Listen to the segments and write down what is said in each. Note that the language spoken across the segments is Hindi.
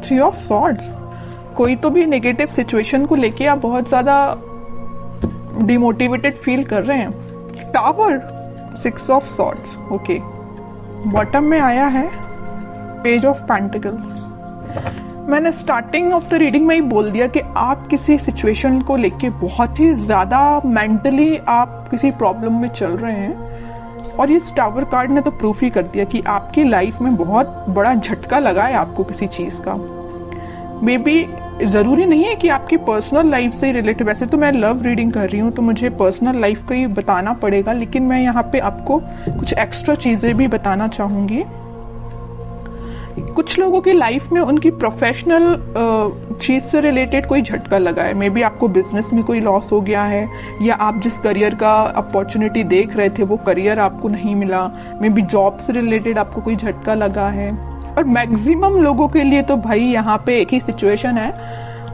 थ्री ऑफ सॉर्ड्स, कोई तो भी नेगेटिव सिचुएशन को लेके आप बहुत ज्यादा डिमोटिवेटेड फील कर रहे हैं। Tower, six of swords, okay. Bottom में आया है पेज ऑफ पेंटिकल्स। मैंने स्टार्टिंग ऑफ द रीडिंग में ही बोल दिया कि आप किसी सिचुएशन को लेके बहुत ही ज्यादा मेंटली आप किसी प्रॉब्लम में चल रहे हैं, और ये टावर कार्ड ने तो प्रूफ ही कर दिया कि आपकी लाइफ में बहुत बड़ा झटका लगा है आपको किसी चीज का। मे बी जरूरी नहीं है कि आपकी पर्सनल लाइफ से रिलेटेड, वैसे तो मैं लव रीडिंग कर रही हूँ तो मुझे पर्सनल लाइफ का ही बताना पड़ेगा, लेकिन मैं यहाँ पे आपको कुछ एक्स्ट्रा चीजें भी बताना चाहूंगी। कुछ लोगों की लाइफ में उनकी प्रोफेशनल चीज से रिलेटेड कोई झटका लगा है। मे बी आपको बिजनेस में कोई लॉस हो गया है, या आप जिस करियर का अपॉर्चुनिटी देख रहे थे वो करियर आपको नहीं मिला। मे बी जॉब से रिलेटेड आपको कोई झटका लगा है। और मैक्सिमम लोगों के लिए तो भाई यहाँ पे एक ही सिचुएशन है,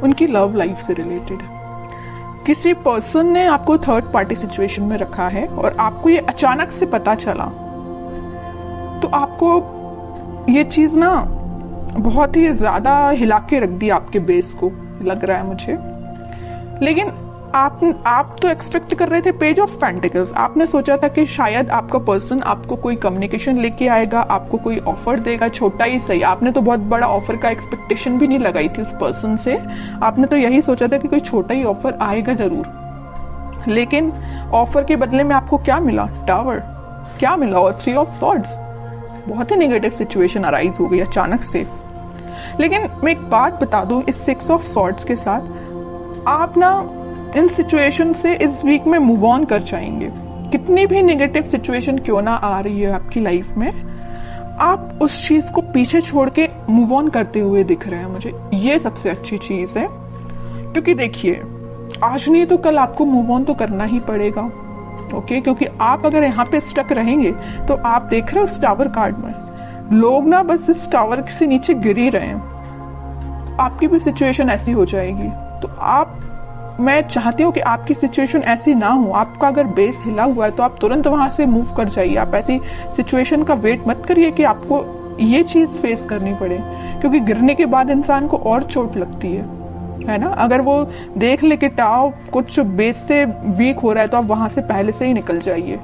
उनकी लव लाइफ से रिलेटेड। किसी पर्सन ने आपको थर्ड पार्टी सिचुएशन में रखा है और आपको ये अचानक से पता चला, तो आपको ये चीज ना बहुत ही ज्यादा हिला के रख दी आपके बेस को, लग रहा है मुझे। लेकिन आप तो एक्सपेक्ट कर रहे थे पेज ऑफ पेंटिकल्स। आपने सोचा था कि शायद आपका पर्सन आपको कोई कम्युनिकेशन लेके आएगा, आपको कोई ऑफर देगा, छोटा ही सही। आपने तो बहुत बड़ा ऑफर का एक्सपेक्टेशन भी नहीं लगाई थी उस पर्सन से। आपने तो यही सोचा था कि कोई छोटा ही ऑफर आएगा जरूर। लेकिन ऑफर के बदले में आपको क्या मिला? टावर। क्या मिला? और थ्री ऑफ सॉर्ड्स। बहुत ही नेगेटिव सिचुएशन अराइज हो गई अचानक से। लेकिन मैं एक बात बता दूं, इस सिक्स ऑफ सॉर्ड्स के साथ आप ना इन सिचुएशन से इस वीक में मूव ऑन कर जाएंगे। कितनी भी नेगेटिव सिचुएशन क्यों ना आ रही है आपकी लाइफ में, आप उस चीज को पीछे छोड़ के मूव ऑन करते हुए दिख रहे हैं मुझे। ये सबसे अच्छी चीज है, क्योंकि देखिए आज नहीं तो कल आपको मूव ऑन तो करना ही पड़ेगा। ओके, क्योंकि आप अगर यहाँ पे स्टक रहेंगे तो आप देख रहे हो इस टावर कार्ड में लोग ना बस इस टावर से नीचे गिर ही रहे हैं। आपकी भी सिचुएशन ऐसी हो जाएगी। तो मैं चाहती हूँ कि आपकी सिचुएशन ऐसी ना हो। आपका अगर बेस हिला हुआ है तो आप तुरंत वहां से मूव कर जाइए। आप ऐसी सिचुएशन का वेट मत करिए कि आपको ये चीज फेस करनी पड़े, क्योंकि गिरने के बाद इंसान को और चोट लगती है ना। अगर वो देख ले कि टाव कुछ बेस से वीक हो रहा है तो आप वहां से पहले से ही निकल जाइए,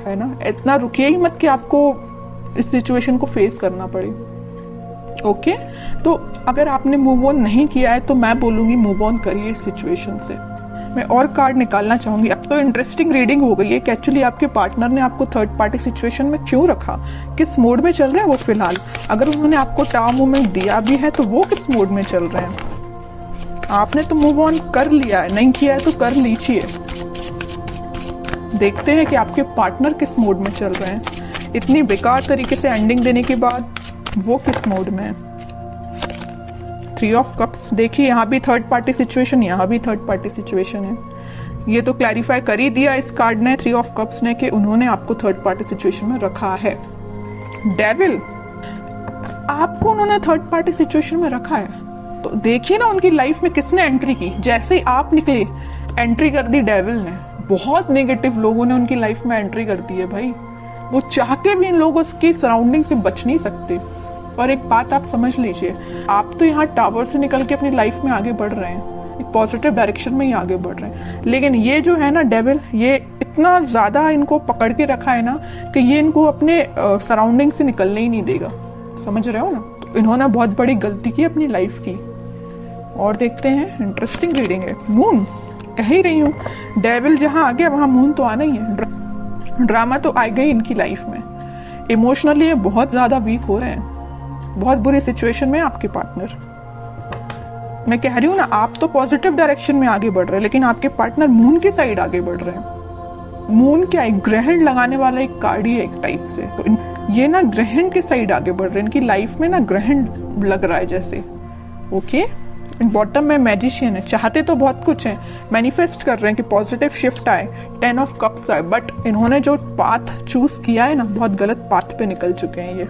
है ना। इतना रुकिए ही मत कि आपको इस सिचुएशन को फेस करना पड़े। ओके, तो अगर आपने मूव ऑन नहीं किया है तो मैं बोलूंगी मूव ऑन करिए इस सिचुएशन से। मैं और कार्ड निकालना चाहूंगी। अब तो इंटरेस्टिंग रीडिंग हो गई है कि एक्चुअली आपके पार्टनर ने आपको थर्ड पार्टी सिचुएशन में क्यों रखा, किस मोड में चल रहे हैं वो फिलहाल। अगर उन्होंने आपको टाव मूवमेंट दिया भी है तो वो किस मोड में चल रहे हैं। आपने तो मूव ऑन कर लिया है, नहीं किया है तो कर लीजिए। देखते हैं कि आपके पार्टनर किस मोड में चल रहे हैं। इतनी बेकार तरीके से एंडिंग देने के बाद वो किस मोड में है। थ्री ऑफ कप्स, देखिए यहाँ भी थर्ड पार्टी सिचुएशन, यहाँ भी थर्ड पार्टी सिचुएशन है। ये तो क्लैरिफाई कर ही दिया इस कार्ड ने, थ्री ऑफ कप्स ने, कि उन्होंने आपको थर्ड पार्टी सिचुएशन में रखा है। डेविल, आपको उन्होंने थर्ड पार्टी सिचुएशन में रखा है तो देखिए ना उनकी लाइफ में किसने एंट्री की। जैसे ही आप निकले एंट्री कर दी डेविल ने। बहुत नेगेटिव लोगों ने उनकी लाइफ में एंट्री कर दी है भाई। वो चाह के भी इन लोगों की सराउंडिंग से बच नहीं सकते। और एक बात आप समझ लीजिए, आप तो यहाँ टावर से निकल के अपनी लाइफ में आगे बढ़ रहे हैं, एक पॉजिटिव डायरेक्शन में ही आगे बढ़ रहे हैं। लेकिन ये जो है ना डेविल, ये इतना ज्यादा इनको पकड़ के रखा है ना कि ये इनको अपने सराउंडिंग से निकलने ही नहीं देगा। समझ रहे हो ना। तो इन्होंने बहुत बड़ी गलती की अपनी लाइफ की। और देखते हैं, इंटरेस्टिंग रीडिंग है। मून, कह ही रही हूँ, डेविल जहां आ गया वहां मून तो आना ही है। ड्रामा तो आ गई इनकी लाइफ में। इमोशनली ये बहुत ज्यादा वीक हो रहे हैं। बहुत बुरी सिचुएशन में आपके पार्टनर। मैं कह रही हूँ ना, आप तो पॉजिटिव डायरेक्शन में आगे बढ़ रहे हैं, लेकिन आपके पार्टनर मून की साइड आगे बढ़ रहे हैं। मून क्या है? ग्रहण लगाने वाला एक कार्ड ही है एक टाइप से। तो ये ना ग्रहण के साइड आगे बढ़ रहे हैं। इनकी लाइफ में ना ग्रहण लग रहा है जैसे। ओके, बॉटम में मैजिशियन है। चाहते तो बहुत कुछ है, मैनिफेस्ट कर रहे हैं कि पॉजिटिव शिफ्ट आए, 10 ऑफ कप्स आए, बट इन्होंने जो पाथ चूज किया है ना, बहुत गलत पाथ पे निकल चुके हैं ये।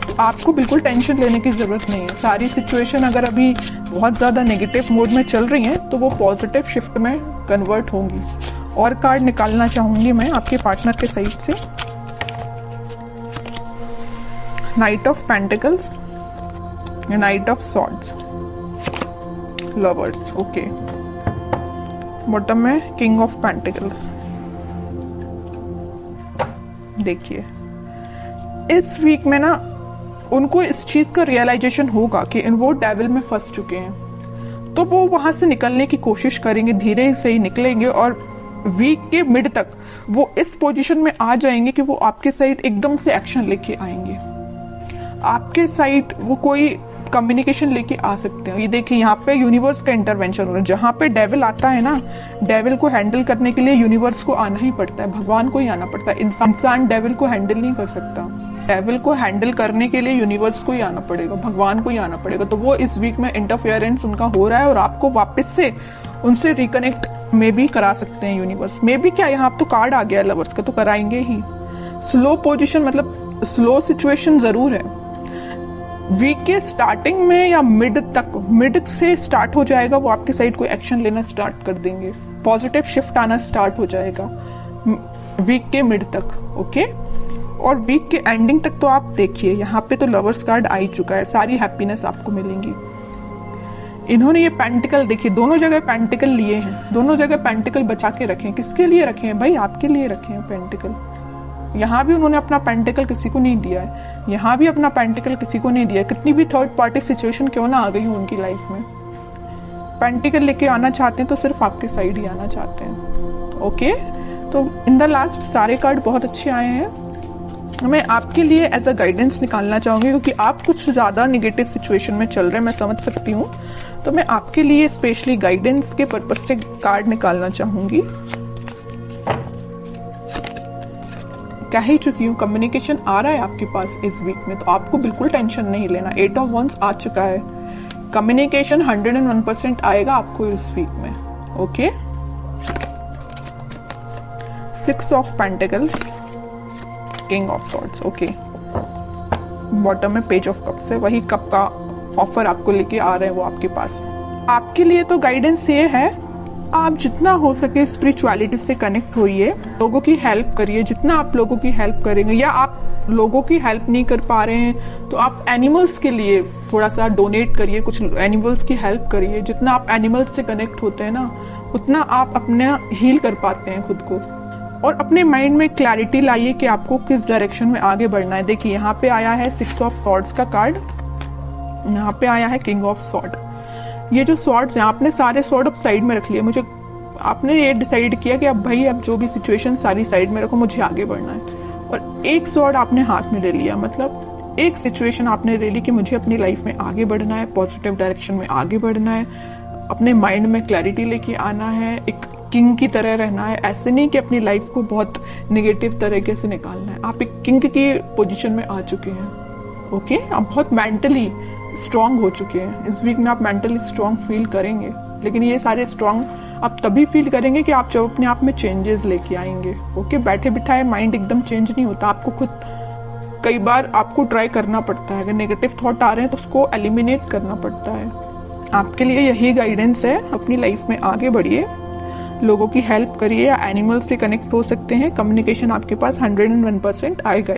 तो आपको बिल्कुल टेंशन लेने की जरूरत नहीं है। सारी सिचुएशन अगर अभी बहुत ज्यादा नेगेटिव मोड में चल रही है तो वो पॉजिटिव शिफ्ट में कन्वर्ट होंगी। और कार्ड निकालना चाहूंगी मैं आपके पार्टनर के साइड से। Night of pentacles, night of swords, lovers, okay. Bottom में किंग ऑफ पेंटिकल्स। देखिए इस वीक में ना उनको इस चीज का रियलाइजेशन होगा कि वो डेविल में फंस चुके हैं, तो वो वहां से निकलने की कोशिश करेंगे, धीरे से ही निकलेंगे और वीक के मिड तक वो इस पोजीशन में आ जाएंगे कि वो आपके साइड एकदम से एक्शन लेके आएंगे। आपके साइड वो कोई कम्युनिकेशन लेके आ सकते हैं। ये देखिए यहाँ पे यूनिवर्स का इंटरवेंशन हो रहा है। जहां पे डेविल आता है ना, डेविल को हैंडल करने के लिए यूनिवर्स को आना ही पड़ता है, भगवान को ही आना पड़ता है। इंसान डेविल को हैंडल नहीं कर सकता। डेविल को हैंडल करने के लिए यूनिवर्स को ही आना पड़ेगा, भगवान को ही आना पड़ेगा। तो वो इस वीक में इंटरफेरेंस उनका हो रहा है और आपको वापस से उनसे रिकनेक्ट में भी करा सकते हैं यूनिवर्स में भी। क्या यहाँ तो कार्ड आ गया लवर्स का, तो कराएंगे ही। स्लो पोजीशन मतलब स्लो सिचुएशन जरूर है। वीक के स्टार्टिंग में या मिड तक, मिड से स्टार्ट हो जाएगा, वो आपके साइड कोई एक्शन लेना स्टार्ट कर देंगे, पॉजिटिव शिफ्ट आना स्टार्ट हो जाएगा वीक के मिड तक, ओके। और वीक के एंडिंग तक तो आप देखिए यहाँ पे तो लवर्स कार्ड आ ही चुका है, सारी हैप्पीनेस आपको मिलेंगी। इन्होंने ये पेंटिकल देखिए, दोनों जगह पेंटिकल लिए हैं, दोनों जगह पेंटिकल बचा के रखे हैं। किसके लिए रखे हैं भाई? आपके लिए रखे हैं पेंटिकल। यहाँ भी उन्होंने अपना पेंटिकल किसी को नहीं दिया है, यहाँ भी अपना पेंटिकल किसी को नहीं दिया है। कितनी भी थर्ड पार्टी सिचुएशन क्यों ना आ गई हो उनकी लाइफ में, पेंटिकल लेके आना चाहते हैं तो सिर्फ आपके साइड ही आना चाहते हैं, ओके। तो इन द लास्ट सारे कार्ड बहुत अच्छे आए हैं। मैं आपके लिए एज अ गाइडेंस निकालना चाहूंगी, क्योंकि आप कुछ ज्यादा निगेटिव सिचुएशन में चल रहे हैं, मैं समझ सकती हूँ। तो मैं आपके लिए स्पेशली गाइडेंस के पर्पज से कार्ड निकालना चाहूंगी। कह ही चुकी हूँ, कम्युनिकेशन आ रहा है आपके पास इस वीक में, तो आपको बिल्कुल टेंशन नहीं लेना। 8 ऑफ वंस आ चुका है, कम्युनिकेशन 101% आएगा आपको इस वीक में, okay. 6 of pentacles, king of swords, okay. Bottom में पेज ऑफ कप्स है, वही कप का ऑफर आपको लेके आ रहे हैं वो आपके पास। आपके लिए तो गाइडेंस ये है, आप जितना हो सके स्पिरिचुअलिटी से कनेक्ट होइए, लोगों की हेल्प करिए। जितना आप लोगों की हेल्प करेंगे, या आप लोगों की हेल्प नहीं कर पा रहे हैं तो आप एनिमल्स के लिए थोड़ा सा डोनेट करिए, कुछ एनिमल्स की हेल्प करिए। जितना आप एनिमल्स से कनेक्ट होते हैं ना, उतना आप अपना हील कर पाते हैं खुद को। और अपने माइंड में क्लैरिटी लाइए कि आपको किस डायरेक्शन में आगे बढ़ना है। देखिए यहाँ पे आया है 6 ऑफ सॉर्ड्स का कार्ड, यहाँ पे आया है किंग ऑफ सॉर्ड। ये जो सॉर्ड्स हैं, आपने सारे सॉर्ड अब साइड में रख लिए। मुझे आपने ये डिसाइड किया कि अब भाई अब जो भी सिचुएशन सारी साइड में रखो, मुझे आगे बढ़ना है। और एक सॉर्ड आपने हाथ में ले लिया, मतलब एक सिचुएशन आपने ले ली कि मुझे अपनी लाइफ में आगे बढ़ना है, पॉजिटिव डायरेक्शन में आगे बढ़ना है, अपने माइंड में क्लैरिटी लेके आना है, एक किंग की तरह रहना है। ऐसे नहीं कि अपनी लाइफ को बहुत निगेटिव तरीके से निकालना है। आप एक किंग की पोजीशन में आ चुके हैं, ओके। आप बहुत मेंटली स्ट्रांग हो चुके हैं। इस वीक में आप मेंटली स्ट्रांग फील करेंगे, लेकिन ये सारे स्ट्रांग आप तभी फील करेंगे कि आप जब अपने आप में चेंजेस लेके आएंगे, ओके। बैठे बिठाए माइंड एकदम चेंज नहीं होता, आपको खुद कई बार आपको ट्राई करना पड़ता है। अगर नेगेटिव थॉट आ रहे हैं तो उसको एलिमिनेट करना पड़ता है। आपके लिए यही गाइडेंस है, अपनी लाइफ में आगे बढ़िए, लोगों की हेल्प करिए, या एनिमल से कनेक्ट हो सकते हैं। कम्युनिकेशन आपके पास 101% आएगा।